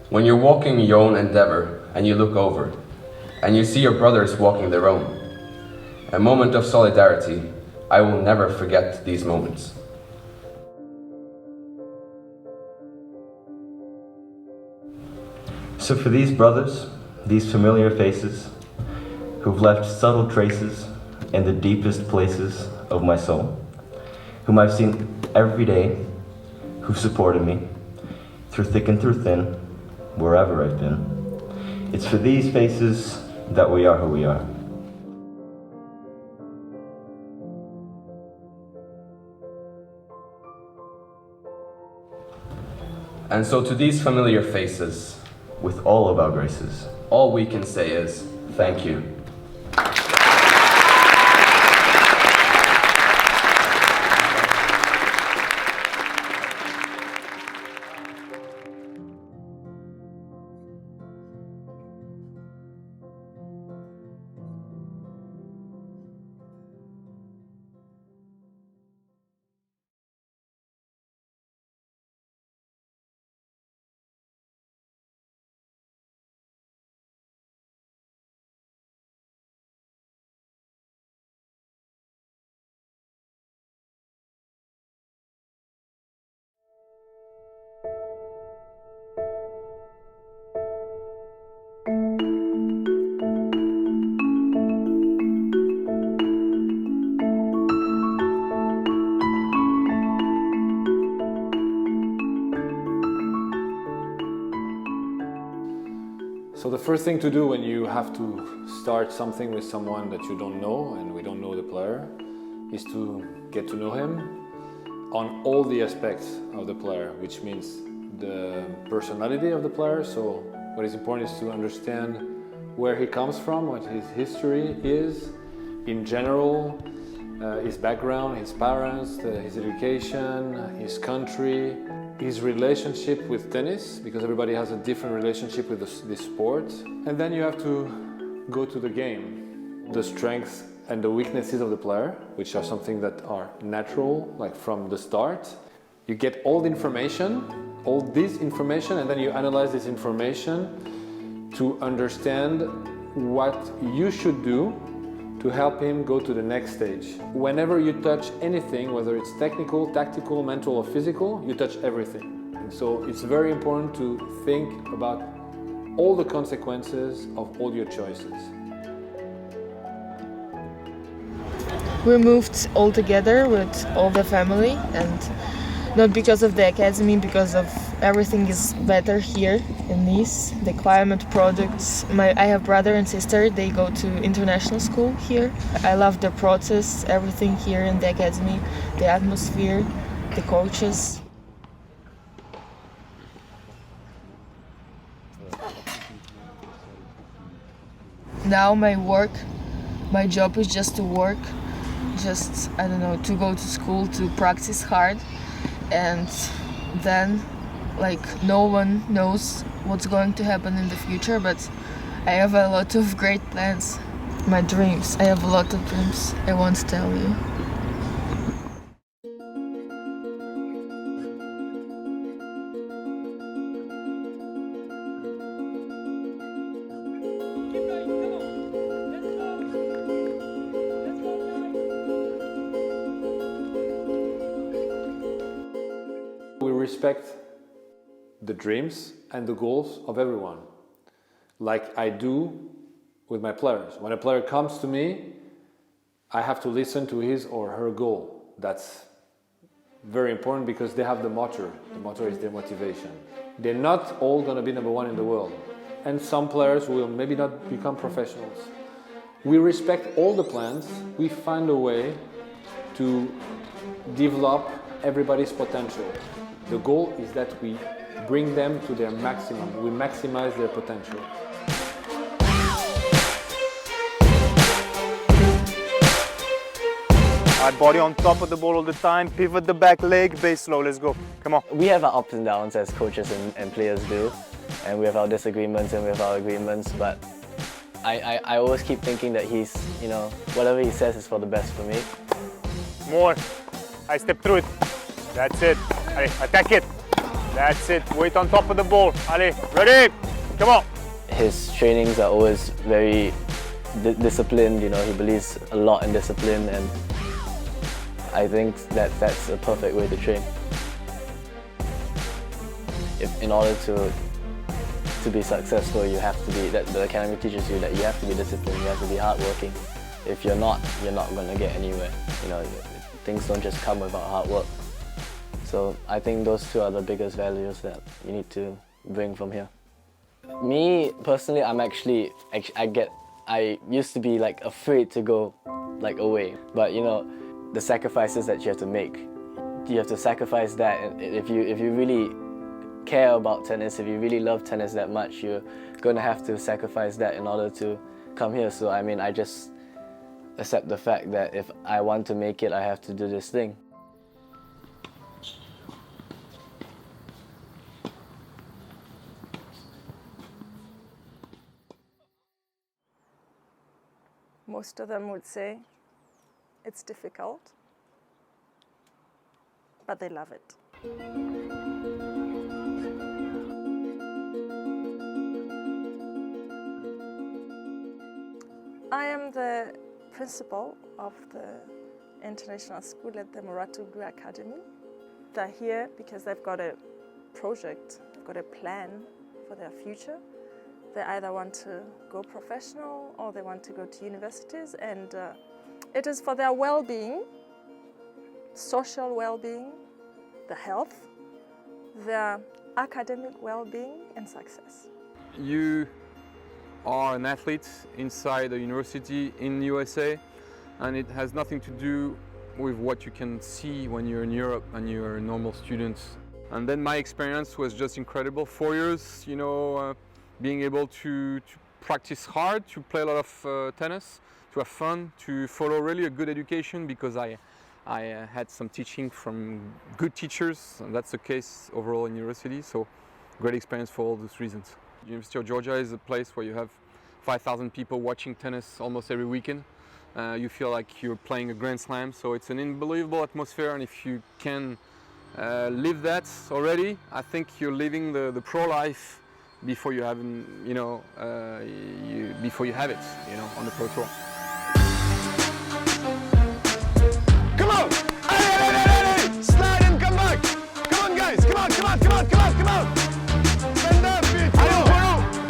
When you're walking your own endeavor and you look over and you see your brothers walking their own, a moment of solidarity, I will never forget these moments. So for these brothers, these familiar faces, who've left subtle traces in the deepest places of my soul, whom I've seen every day, who've supported me, through thick and through thin, wherever I've been. It's for these faces that we are who we are. And so to these familiar faces, With all of our graces, all we can say is, thank you. So the first thing to do when you have to start something with someone that you don't know, and we don't know the player, is to get to know him on all the aspects of the player, which means the personality of the player. So what is important is to understand where he comes from, what his history is, in general, his background, his parents, his education, his country, his relationship with tennis, because everybody has a different relationship with this sport. And then you have to go to the game, the strengths and the weaknesses of the player, which are something that are natural, like from the start. You get all this information, and then you analyze this information to understand what you should do to help him go to the next stage. Whenever you touch anything, whether it's technical, tactical, mental or physical, you touch everything. And so it's very important to think about all the consequences of all your choices. We moved all together with all the family, and not because of the academy, because of everything is better here in Nice. The climate, products. I have brother and sister, they go to international school here. I love the process, everything here in the academy, the atmosphere, the coaches. Now my job is just to work, to go to school, to practice hard, and then no one knows what's going to happen in the future, but I have a lot of great plans. My dreams, I have a lot of dreams I want to tell you. We respect the dreams and the goals of everyone, like I do with my players. When a player comes to me, I have to listen to his or her goal. That's very important because they have the motor. The motor is their motivation. They're not all going to be number one in the world. And some players will maybe not become professionals. We respect all the plans. We find a way to develop everybody's potential. The goal is that we bring them to their maximum. We maximize their potential. Hard body on top of the ball all the time, pivot the back leg, base slow, let's go. Come on. We have our ups and downs as coaches and players do, and we have our disagreements and we have our agreements, but I always keep thinking that he's, whatever he says is for the best for me. More. I step through it. That's it. Attack it. That's it. Weight on top of the ball. Allez, ready? Come on. His trainings are always very disciplined, you know, he believes a lot in discipline, and I think that that's a perfect way to train. In order to be successful, you have to be, that the academy teaches you that you have to be disciplined, you have to be hardworking. If you're not going to get anywhere. You know, things don't just come without hard work. So I think those two are the biggest values that you need to bring from here. Me personally, I used to be like afraid to go like away, but you know, the sacrifices that you have to make, you have to sacrifice that. And if you really care about tennis, if you really love tennis that much, you're going to have to sacrifice that in order to come here. So I mean, I just accept the fact that if I want to make it, I have to do this thing. Most of them would say it's difficult, but they love it. I am the principal of the international school at the Mouratoglou Academy. They're here because they've got a project, they've got a plan for their future. They either want to go professional or they want to go to universities, and it is for their well-being, social well-being, the health, their academic well-being and success. You are an athlete inside a university in the USA, and it has nothing to do with what you can see when you're in Europe and you're a normal student. And then my experience was just incredible. 4 years, you know, being able to practice hard, to play a lot of tennis, to have fun, to follow really a good education, because I had some teaching from good teachers, and that's the case overall in university, so great experience for all those reasons. University of Georgia is a place where you have 5,000 people watching tennis almost every weekend. You feel like you're playing a Grand Slam, so it's an unbelievable atmosphere, and if you can live that already, I think you're living the pro life before you have, you know, before you have it, you know, on the pro tour. Come on! Hey! Slide and come back! Come on, guys! Come on! Stand up!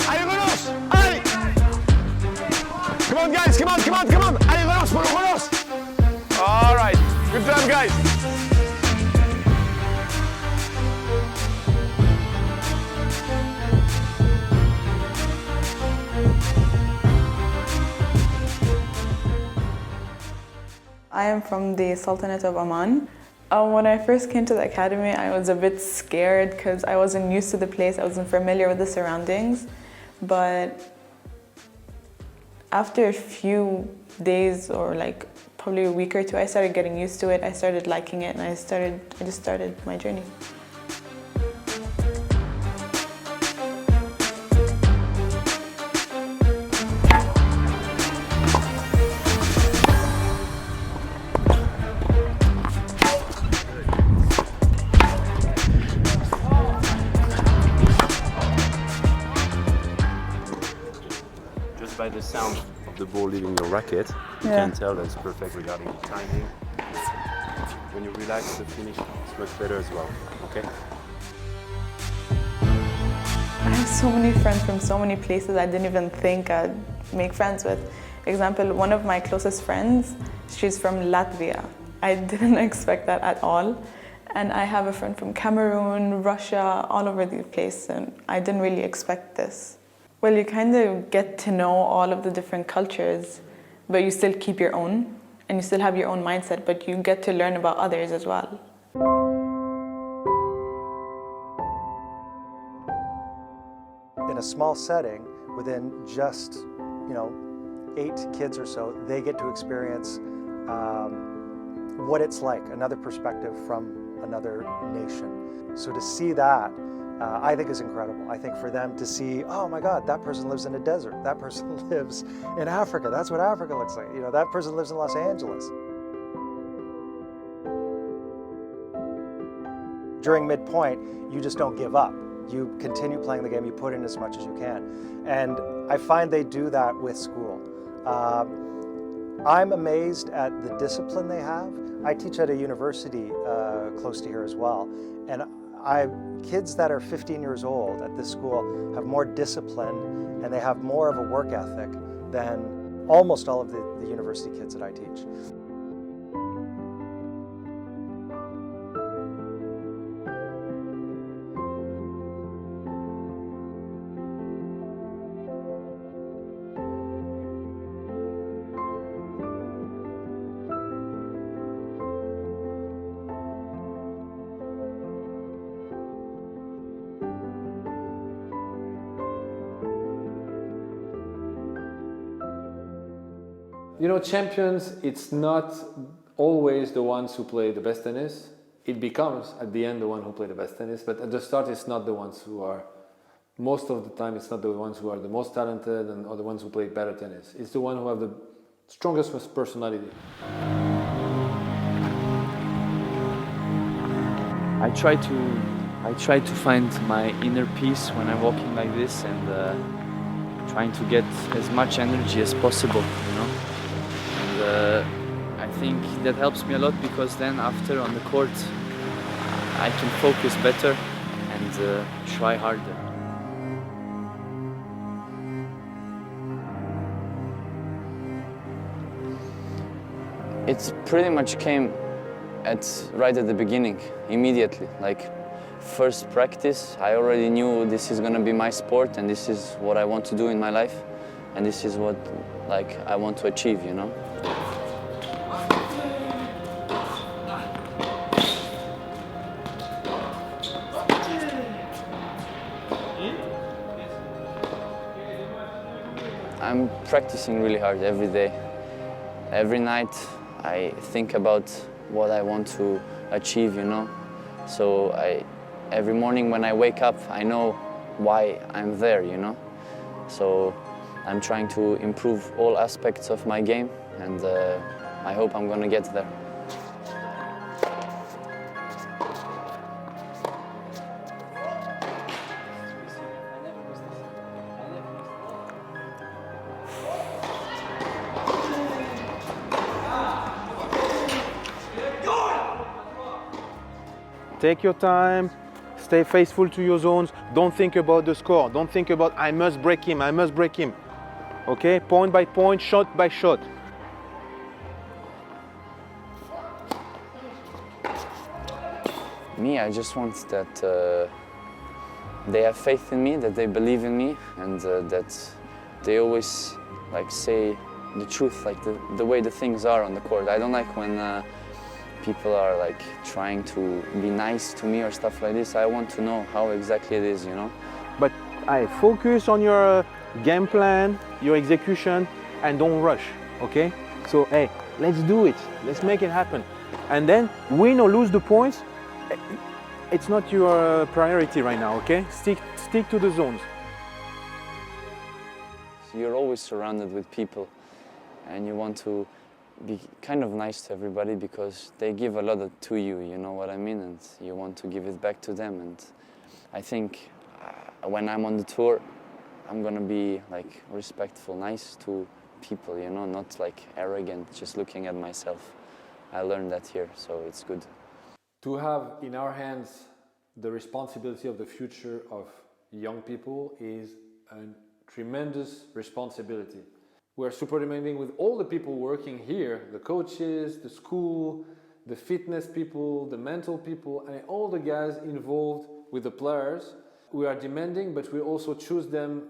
Allez, relance! Allez! Come on, guys! Come on! Allez, relance! All right. Good job, guys. I am from the Sultanate of Oman. When I first came to the academy, I was a bit scared because I wasn't used to the place, I wasn't familiar with the surroundings. But after a few days, or like probably a week or two, I started getting used to it, I started liking it, and I just started my journey. By the sound of the ball leaving your racket, you can tell that it's perfect regarding the timing. When you relax, the finish is much better as well, okay? I have so many friends from so many places I didn't even think I'd make friends with. For example, one of my closest friends, she's from Latvia. I didn't expect that at all. And I have a friend from Cameroon, Russia, all over the place, and I didn't really expect this. Well, you kind of get to know all of the different cultures, but you still keep your own, and you still have your own mindset, but you get to learn about others as well. In a small setting, within just 8 kids or so, they get to experience what it's like, another perspective from another nation. So to see that, I think is incredible. I think for them to see, oh my God, that person lives in a desert. That person lives in Africa. That's what Africa looks like. That person lives in Los Angeles. during midpoint, you just don't give up. You continue playing the game, you put in as much as you can. And I find they do that with school. I'm amazed at the discipline they have. I teach at a university close to here as well. And kids that are 15 years old at this school have more discipline and they have more of a work ethic than almost all of the university kids that I teach. You know, champions, it's not always the ones who play the best tennis. It becomes, at the end, the one who play the best tennis, but at the start, it's not the ones who are, most of the time, it's not the ones who are the most talented or the ones who play better tennis. It's the one who have the strongest personality. I try to find my inner peace when I'm walking like this and trying to get as much energy as possible, you know. And I think that helps me a lot because then after on the court I can focus better and try harder. It pretty much came right at the beginning, immediately. Like first practice, I already knew this is gonna be my sport and this is what I want to do in my life, and this is what I want to achieve, you know. I'm practicing really hard every day. Every night I think about what I want to achieve, you know. So every morning when I wake up, I know why I'm there, you know. So I'm trying to improve all aspects of my game, and I hope I'm gonna get there. Take your time, stay faithful to your zones, don't think about the score, don't think about I must break him, okay? Point by point, shot by shot. Me, I just want that they have faith in me, that they believe in me, and that they always say the truth, the way the things are on the court. I don't like when people are trying to be nice to me or stuff like this. I want to know how exactly it is, you know. But I focus on your game plan, your execution, and don't rush, okay? So, hey, let's do it. Let's make it happen. And then win or lose the points, it's not your priority right now, okay? Stick to the zones. So you're always surrounded with people, and you want to be kind of nice to everybody because they give a lot to you, you know what I mean? And you want to give it back to them. And I think when I'm on the tour, I'm gonna be respectful, nice to people, you know, not arrogant, just looking at myself. I learned that here, so it's good. To have in our hands the responsibility of the future of young people is a tremendous responsibility. We're super demanding with all the people working here, the coaches, the school, the fitness people, the mental people, and all the guys involved with the players. We are demanding, but we also choose them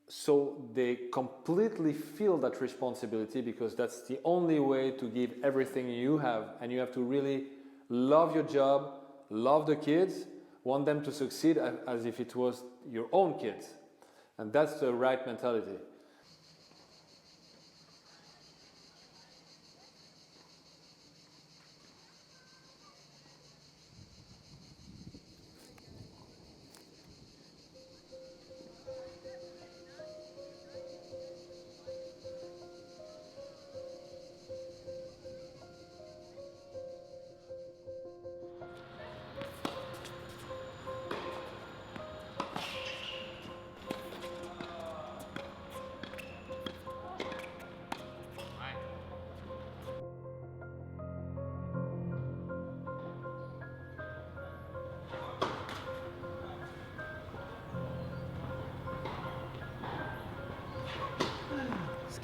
so they completely feel that responsibility, because that's the only way to give everything you have. And you have to really love your job, love the kids, want them to succeed as if it was your own kids. And that's the right mentality.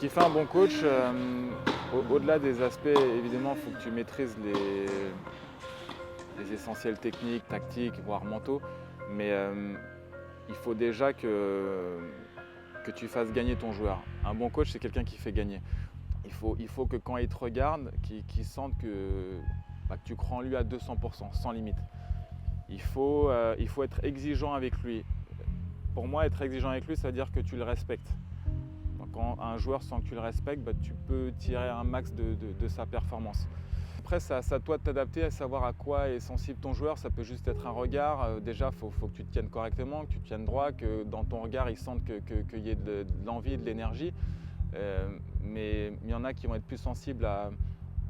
qui fait un bon coach, au-delà des aspects, évidemment, il faut que tu maîtrises les essentiels techniques, tactiques, voire mentaux, mais il faut déjà que tu fasses gagner ton joueur. Un bon coach, c'est quelqu'un qui fait gagner. Il faut que quand il te regarde, qu'il sente que tu crois en lui à 200%, sans limite. Il faut être exigeant avec lui. Pour moi, être exigeant avec lui, ça veut dire que tu le respectes. Donc, quand un joueur sent que tu le respectes, tu peux tirer un max de sa performance. Après, c'est à toi de t'adapter, à savoir à quoi est sensible ton joueur. Ça peut juste être un regard. Déjà, il faut que tu te tiennes correctement, que tu te tiennes droit, que dans ton regard, il sente qu'il y ait de l'envie, de l'énergie. Mais il y en a qui vont être plus sensibles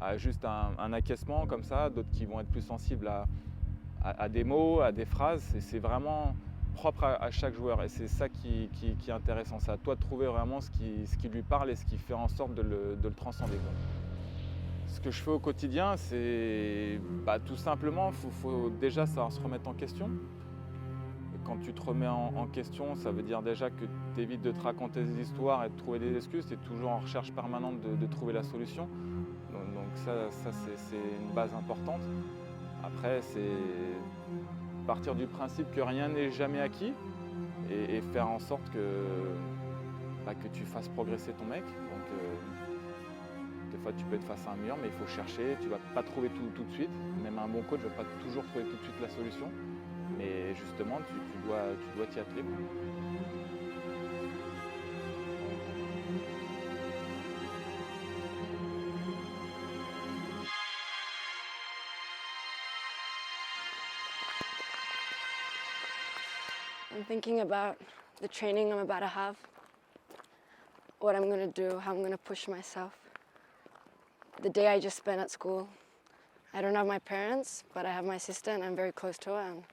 à juste un acquiescement comme ça, d'autres qui vont être plus sensibles à des mots, à des phrases. Et c'est vraiment propre à chaque joueur et c'est ça qui est intéressant. C'est à toi de trouver vraiment ce qui lui parle et ce qui fait en sorte de le transcender. Ce que je fais au quotidien, c'est tout simplement, il faut déjà savoir se remettre en question. Et quand tu te remets en question, ça veut dire déjà que tu évites de te raconter des histoires et de trouver des excuses. Tu es toujours en recherche permanente de trouver la solution. Donc ça c'est une base importante. Après, c'est partir du principe que rien n'est jamais acquis et faire en sorte que tu fasses progresser ton mec. Donc, des fois, tu peux être face à un mur, mais il faut chercher. Tu ne vas pas trouver tout de suite. Même un bon coach ne va pas toujours trouver tout de suite la solution. Mais justement, tu dois t'y atteler. I'm thinking about the training I'm about to have, what I'm going to do, how I'm going to push myself. The day I just spent at school. I don't have my parents, but I have my sister and I'm very close to her and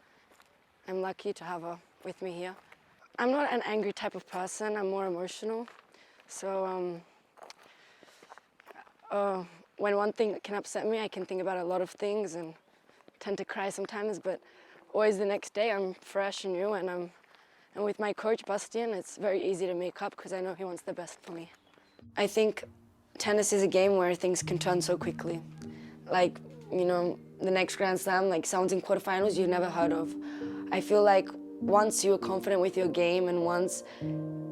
I'm lucky to have her with me here. I'm not an angry type of person, I'm more emotional. So when one thing can upset me, I can think about a lot of things and tend to cry sometimes, but always the next day I'm fresh and new and with my coach Bastien, it's very easy to make up because I know he wants the best for me. I think tennis is a game where things can turn so quickly. Like, you know, the next Grand Slam, like someone's in quarterfinals you've never heard of. I feel like once you're confident with your game and once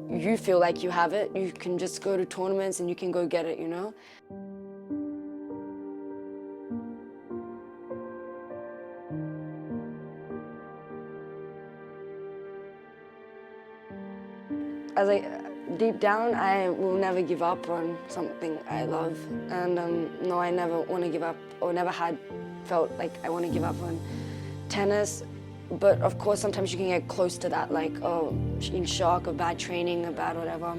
you feel like you have it, you can just go to tournaments and you can go get it, you know? Deep down, I will never give up on something I love. And no, I never want to give up or never had felt like I want to give up on tennis. But of course, sometimes you can get close to that, like, oh, in shock or bad training or bad whatever.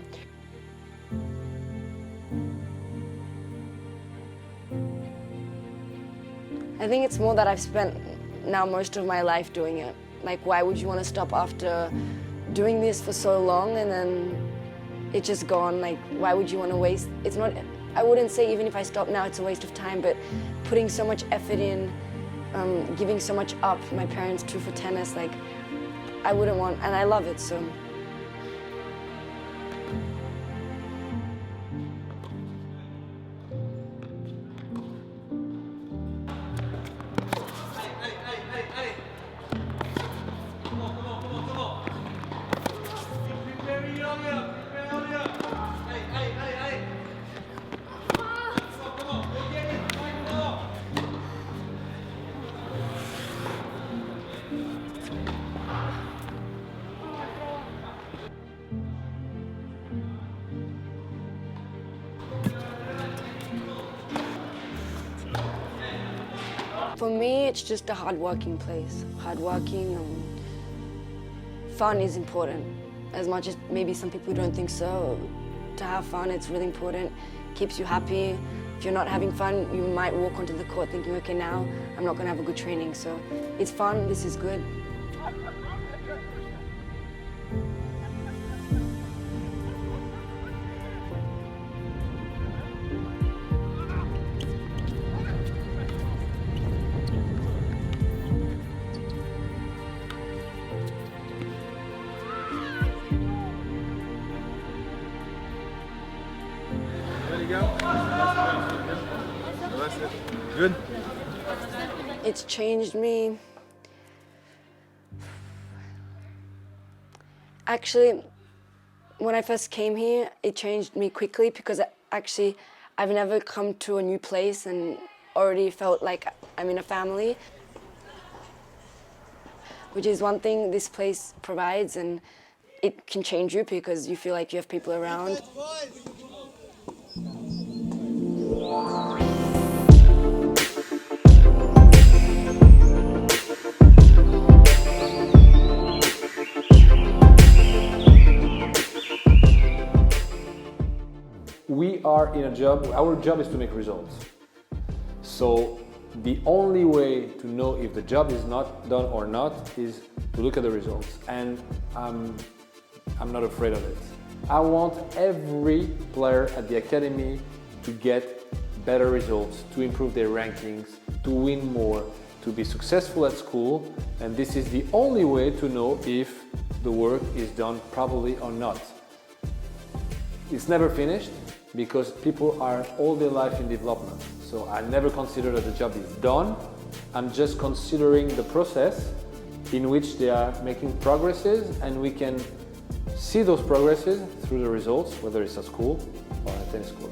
I think it's more that I've spent now most of my life doing it. Like, why would you want to stop after doing this for so long and then it's just gone? Like, why would you want to waste? It's not, I wouldn't say even if I stop now it's a waste of time, but putting so much effort in, giving so much up, my parents too, for tennis, like, I wouldn't want, and I love it, so. For me, it's just a hard-working place. Hard-working, fun is important. As much as maybe some people don't think so, to have fun, it's really important. Keeps you happy. If you're not having fun, you might walk onto the court thinking, okay, now I'm not gonna have a good training. So it's fun, this is good. It's changed me. Actually, when I first came here, it changed me quickly because I've never come to a new place and already felt like I'm in a family, which is one thing this place provides, and it can change you because you feel like you have people around. We are in a job, our job is to make results. So the only way to know if the job is not done or not is to look at the results. And I'm not afraid of it. I want every player at the academy to get better results, to improve their rankings, to win more, to be successful at school. And this is the only way to know if the work is done properly or not. It's never finished, because people are all their life in development. So I never consider that the job is done. I'm just considering the process in which they are making progresses, and we can see those progresses through the results, whether it's at school or at tennis court.